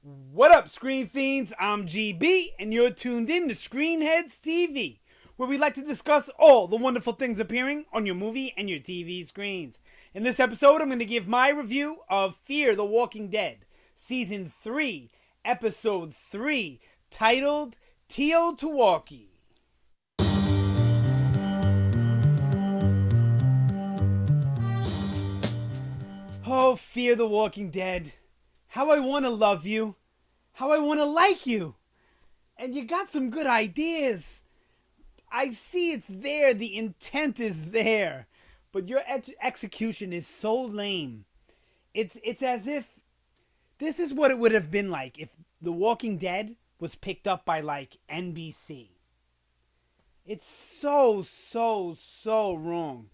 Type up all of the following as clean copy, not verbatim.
What up, Screen Fiends? I'm GB, and you're tuned in to Headz TV, where we like to discuss all the wonderful things appearing on your movie and your TV screens. In this episode, I'm going to give my review of Fear the Walking Dead, Season 3, Episode 3, titled Teotwawki. Oh, Fear the Walking Dead. How I want to love you. How I want to like you. And you got some good ideas. I see it's there. The intent is there. But your execution is so lame. It's as if this is what it would have been like if The Walking Dead was picked up by, like, NBC. It's so wrong.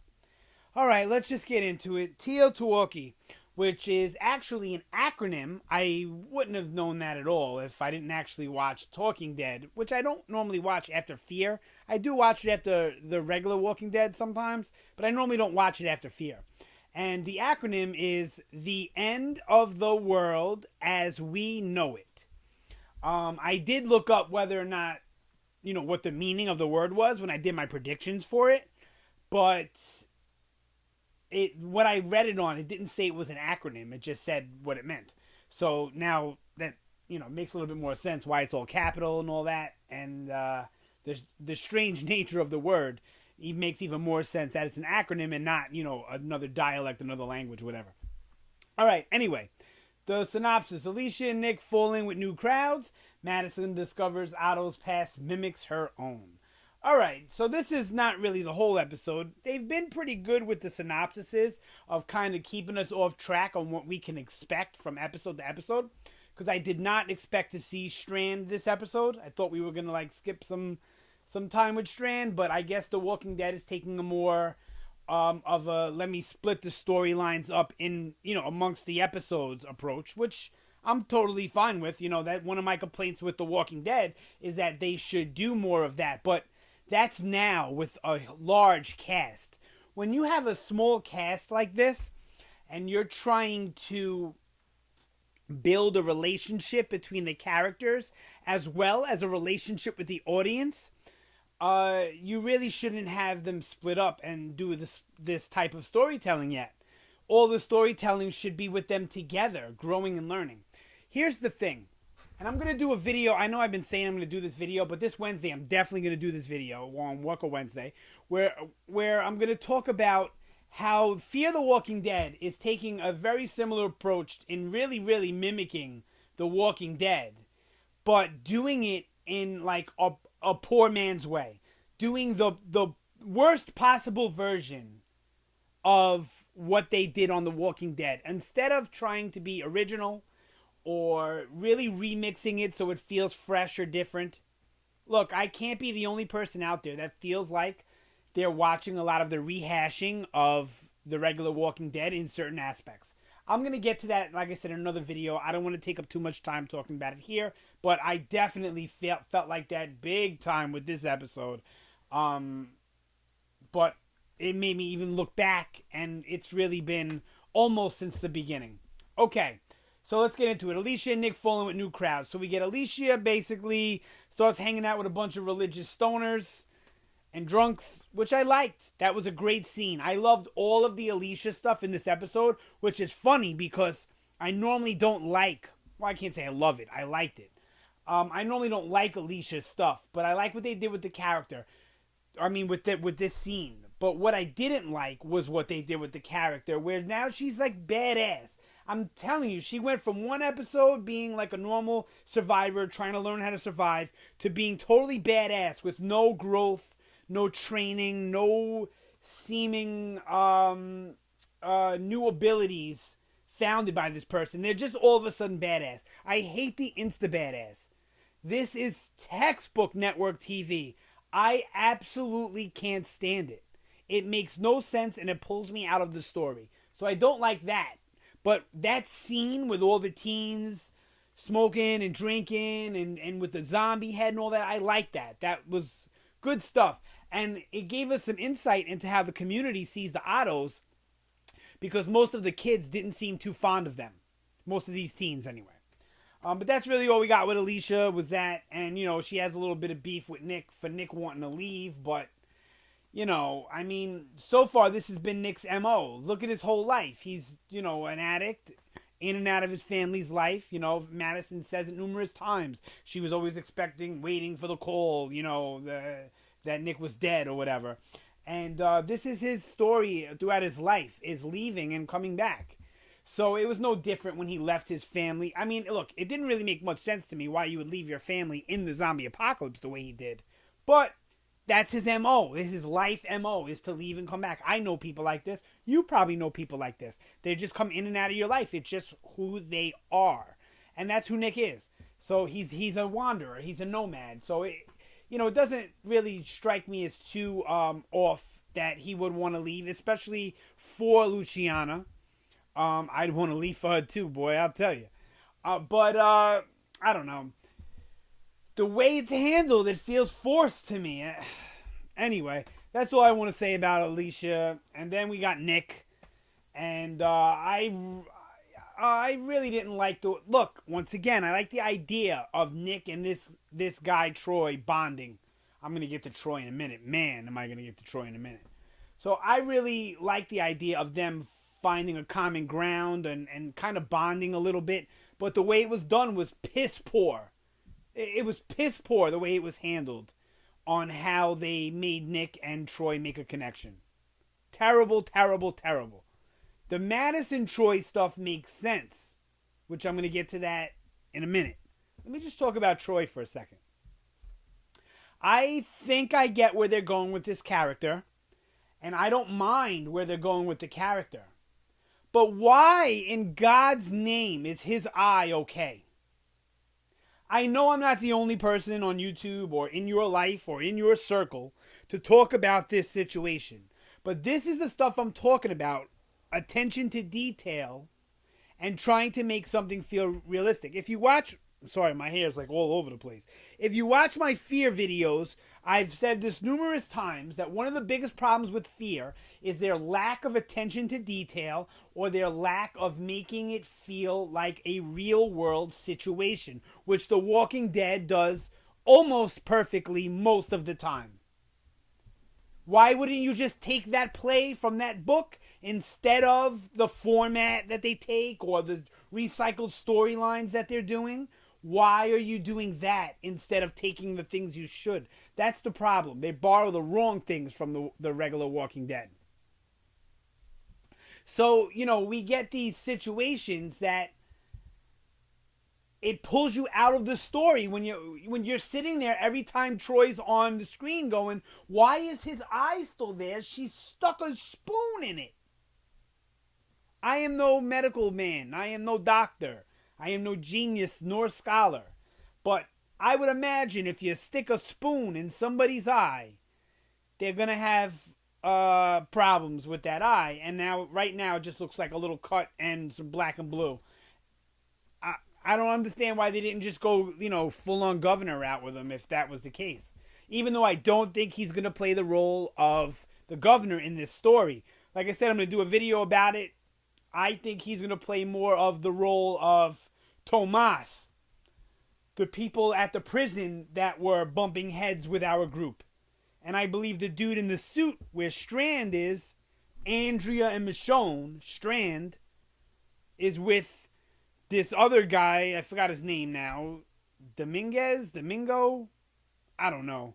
Alright, let's just get into it. Teotwawki, which is actually an acronym. I wouldn't have known that at all if I didn't actually watch Talking Dead, which I don't normally watch after Fear. I do watch it after the regular Walking Dead sometimes, but I normally don't watch it after Fear. And the acronym is The End of the World as We Know It. I did look up whether or not, what the meaning of the word was when I did my predictions for it, but what I read it on, it didn't say it was an acronym. It just said what it meant. So now that, makes a little bit more sense why it's all capital and all that. And the strange nature of the word, it makes even more sense that it's an acronym and not, another dialect, another language, whatever. All right, anyway, the synopsis. Alicia and Nick fall in with new crowds. Madison discovers Otto's past mimics her own. Alright, so this is not really the whole episode. They've been pretty good with the synopsises of kind of keeping us off track on what we can expect from episode to episode. Because I did not expect to see Strand this episode. I thought we were going to skip some time with Strand. But I guess The Walking Dead is taking a more of a let me split the storylines up in, amongst the episodes approach. Which I'm totally fine with. That one of my complaints with The Walking Dead is that they should do more of that. But that's now with a large cast. When you have a small cast like this and you're trying to build a relationship between the characters as well as a relationship with the audience, you really shouldn't have them split up and do this type of storytelling yet. All the storytelling should be with them together, growing and learning. Here's the thing. And I'm going to do a video. I know I've been saying I'm going to do this video, but this Wednesday I'm definitely going to do this video on Waka Wednesday where I'm going to talk about how Fear the Walking Dead is taking a very similar approach in really mimicking The Walking Dead, but doing it in like a poor man's way. Doing the worst possible version of what they did on The Walking Dead. Instead of trying to be original or really remixing it so it feels fresh or different. Look, I can't be the only person out there that feels like they're watching a lot of the rehashing of the regular Walking Dead in certain aspects. I'm going to get to that, like I said, in another video. I don't want to take up too much time talking about it here, but I definitely felt like that big time with this episode. But it made me even look back, and it's really been almost since the beginning. Okay. So let's get into it. Alicia and Nick fall in with new crowds. So we get Alicia basically starts hanging out with a bunch of religious stoners and drunks, which I liked. That was a great scene. I loved all of the Alicia stuff in this episode, which is funny because I normally don't like, well, I can't say I love it. I liked it. I normally don't like Alicia's stuff, but I like what they did with the character. I mean, with this scene. But what I didn't like was what they did with the character, where now she's like badass. I'm telling you, she went from one episode being like a normal survivor trying to learn how to survive to being totally badass with no growth, no training, no seeming new abilities founded by this person. They're just all of a sudden badass. I hate the insta-badass. This is textbook network TV. I absolutely can't stand it. It makes no sense and it pulls me out of the story. So I don't like that. But that scene with all the teens smoking and drinking and with the zombie head and all that, I like that. That was good stuff. And it gave us some insight into how the community sees the Ottos because most of the kids didn't seem too fond of them. Most of these teens, anyway. But that's really all we got with Alicia was that, and she has a little bit of beef with Nick for Nick wanting to leave, but I mean, so far this has been Nick's MO. Look at his whole life. He's, an addict, in and out of his family's life. Madison says it numerous times. She was always waiting for the call, that Nick was dead or whatever. And this is his story throughout his life, is leaving and coming back. So it was no different when he left his family. I mean, look, it didn't really make much sense to me why you would leave your family in the zombie apocalypse the way he did. But that's his MO. His life MO is to leave and come back. I know people like this. You probably know people like this. They just come in and out of your life. It's just who they are. And that's who Nick is. So he's a wanderer. He's a nomad. So it doesn't really strike me as too off that he would want to leave, especially for Luciana. I'd want to leave for her too, boy, I'll tell you. But I don't know. The way it's handled, it feels forced to me. Anyway, that's all I want to say about Alicia. And then we got Nick. And I really didn't like the... Look, once again, I like the idea of Nick and this guy, Troy, bonding. I'm going to get to Troy in a minute. Man, am I going to get to Troy in a minute. So I really like the idea of them finding a common ground and kind of bonding a little bit. But the way it was done was piss poor. It was piss poor the way it was handled on how they made Nick and Troy make a connection. Terrible, terrible, terrible. The Madison Troy stuff makes sense, which I'm going to get to that in a minute. Let me just talk about Troy for a second. I think I get where they're going with this character, and I don't mind where they're going with the character. But why in God's name is his eye okay? I know I'm not the only person on YouTube or in your life or in your circle to talk about this situation. But this is the stuff I'm talking about. Attention to detail and trying to make something feel realistic. If you watch... Sorry, my hair is like all over the place. If you watch my fear videos, I've said this numerous times that one of the biggest problems with fear is their lack of attention to detail or their lack of making it feel like a real world situation, which The Walking Dead does almost perfectly most of the time. Why wouldn't you just take that play from that book instead of the format that they take or the recycled storylines that they're doing? Why are you doing that instead of taking the things you should? That's the problem. They borrow the wrong things from the regular Walking Dead. So, we get these situations that it pulls you out of the story when you're sitting there every time Troy's on the screen going, why is his eye still there? She stuck a spoon in it. I am no medical man. I am no doctor. I am no genius nor scholar. But I would imagine if you stick a spoon in somebody's eye, they're going to have problems with that eye. And right now, it just looks like a little cut and some black and blue. I don't understand why they didn't just go, full-on governor route with him if that was the case. Even though I don't think he's going to play the role of the governor in this story. Like I said, I'm going to do a video about it. I think he's going to play more of the role of Tomas, the people at the prison that were bumping heads with our group. And I believe the dude in the suit where Strand is, Andrea and Michonne, Strand, is with this other guy, I forgot his name now, Domingo, I don't know.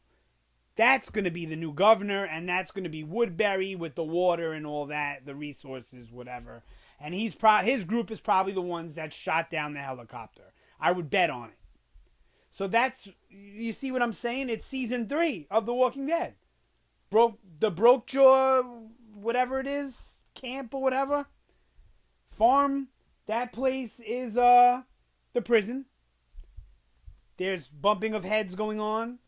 That's going to be the new governor, and that's going to be Woodbury with the water and all that, the resources, whatever. And his group is probably the ones that shot down the helicopter. I would bet on it. So you see what I'm saying? It's season 3 of The Walking Dead. Broke Jaw, whatever it is, camp or whatever, farm. That place is the prison. There's bumping of heads going on.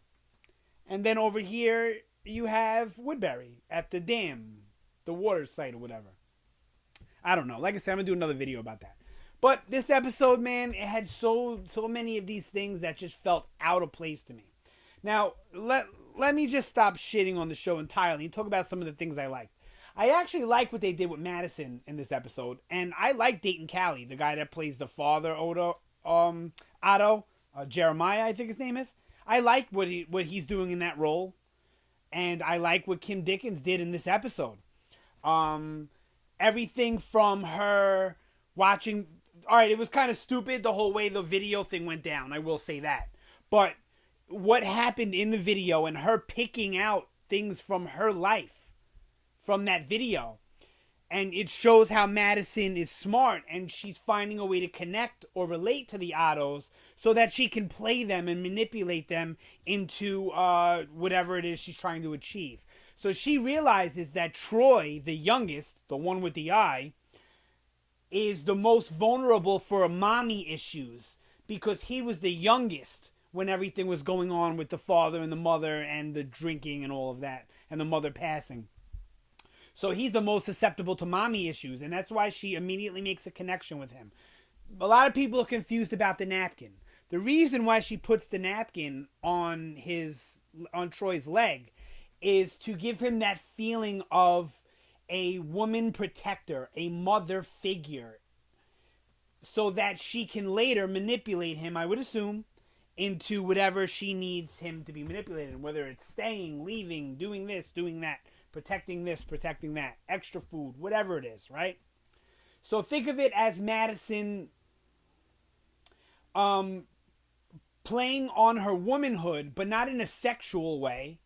And then over here, you have Woodbury at the dam, the water site or whatever. I don't know. Like I said, I'm going to do another video about that. But this episode, man, it had so many of these things that just felt out of place to me. Now, let me just stop shitting on the show entirely and talk about some of the things I liked. I actually like what they did with Madison in this episode. And I like Dayton Cali, the guy that plays the father Otto, Jeremiah, I think his name is. I like what he's doing in that role, and I like what Kim Dickens did in this episode. Everything from her watching. All right, it was kind of stupid the whole way the video thing went down. I will say that, but what happened in the video and her picking out things from her life from that video. And it shows how Madison is smart and she's finding a way to connect or relate to the Ottos so that she can play them and manipulate them into whatever it is she's trying to achieve. So she realizes that Troy, the youngest, the one with the eye, is the most vulnerable for mommy issues because he was the youngest when everything was going on with the father and the mother and the drinking and all of that, and the mother passing. So he's the most susceptible to mommy issues, and that's why she immediately makes a connection with him. A lot of people are confused about the napkin. The reason why she puts the napkin on Troy's leg is to give him that feeling of a woman protector, a mother figure, so that she can later manipulate him, I would assume, into whatever she needs him to be manipulated, whether it's staying, leaving, doing this, doing that, protecting this, protecting that, extra food, whatever it is, right? So think of it as Madison playing on her womanhood, but not in a sexual way,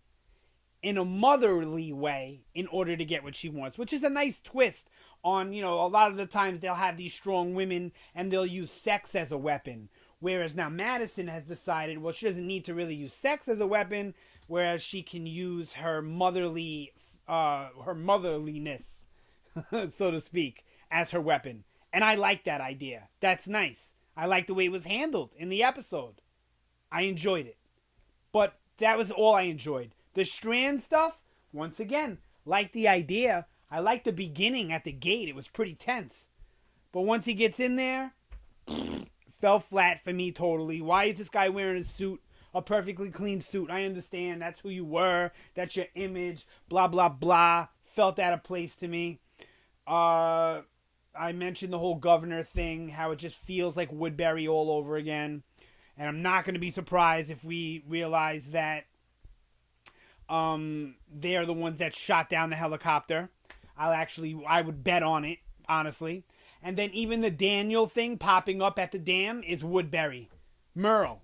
in a motherly way, in order to get what she wants, which is a nice twist on, a lot of the times they'll have these strong women and they'll use sex as a weapon. Whereas now Madison has decided, well, she doesn't need to really use sex as a weapon, whereas she can use her motherliness, so to speak, as her weapon. And I like that idea. That's nice. I like the way it was handled in the episode. I enjoyed it. But that was all I enjoyed. The Strand stuff, once again, like the idea. I like the beginning at the gate. It was pretty tense. But once he gets in there, fell flat for me totally. Why is this guy wearing a suit? A perfectly clean suit. I understand. That's who you were. That's your image. Blah, blah, blah. Felt out of place to me. I mentioned the whole governor thing. How it just feels like Woodbury all over again. And I'm not going to be surprised if we realize that they are the ones that shot down the helicopter. I would bet on it, honestly. And then even the Daniel thing popping up at the dam is Woodbury. Merle.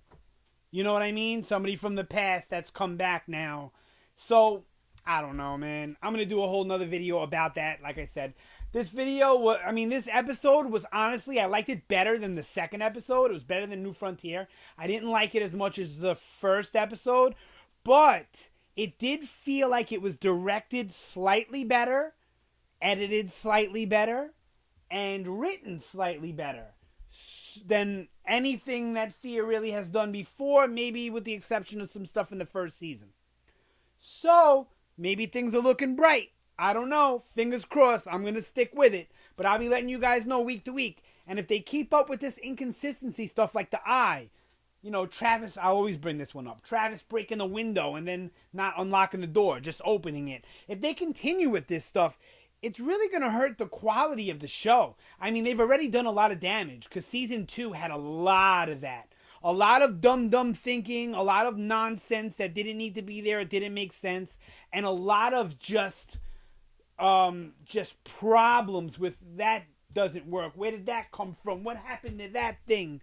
You know what I mean? Somebody from the past that's come back now. So, I don't know, man. I'm going to do a whole nother video about that, like I said. This episode was honestly, I liked it better than the second episode. It was better than New Frontier. I didn't like it as much as the first episode. But it did feel like it was directed slightly better, edited slightly better, and written slightly better than anything that Fear really has done before, maybe with the exception of some stuff in the first season. So, maybe things are looking bright. I don't know. Fingers crossed. I'm going to stick with it. But I'll be letting you guys know week to week. And if they keep up with this inconsistency stuff like the eye, Travis, I'll always bring this one up. Travis breaking the window and then not unlocking the door, just opening it. If they continue with this stuff, it's really going to hurt the quality of the show. I mean, they've already done a lot of damage because season 2 had a lot of that. A lot of dumb thinking, a lot of nonsense that didn't need to be there, it didn't make sense, and a lot of just problems with that doesn't work. Where did that come from? What happened to that thing?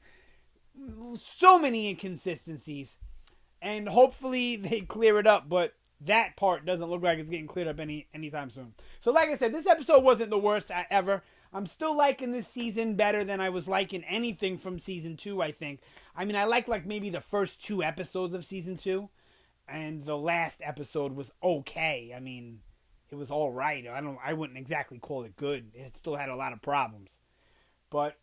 So many inconsistencies, and hopefully they clear it up, but that part doesn't look like it's getting cleared up anytime soon. So like I said, this episode wasn't the worst ever. I'm still liking this season better than I was liking anything from season 2, I think. I mean, I like maybe the first 2 episodes of season 2, and the last episode was okay. I mean, it was all right. I wouldn't exactly call it good. It still had a lot of problems. But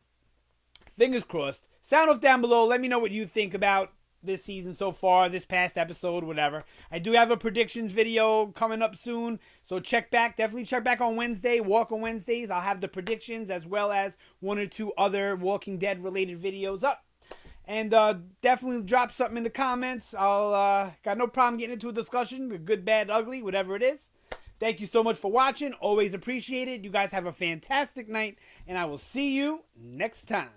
fingers crossed. Sound off down below. Let me know what you think about this season so far, this past episode, whatever. I do have a predictions video coming up soon, so definitely check back on Wednesday, Walk on Wednesdays. I'll have the predictions as well as 1 or 2 other Walking Dead related videos up. And definitely drop something in the comments. I'll got no problem getting into a discussion, good, bad, ugly, whatever it is. Thank you so much for watching. Always appreciate it. You guys have a fantastic night, and I will see you next time.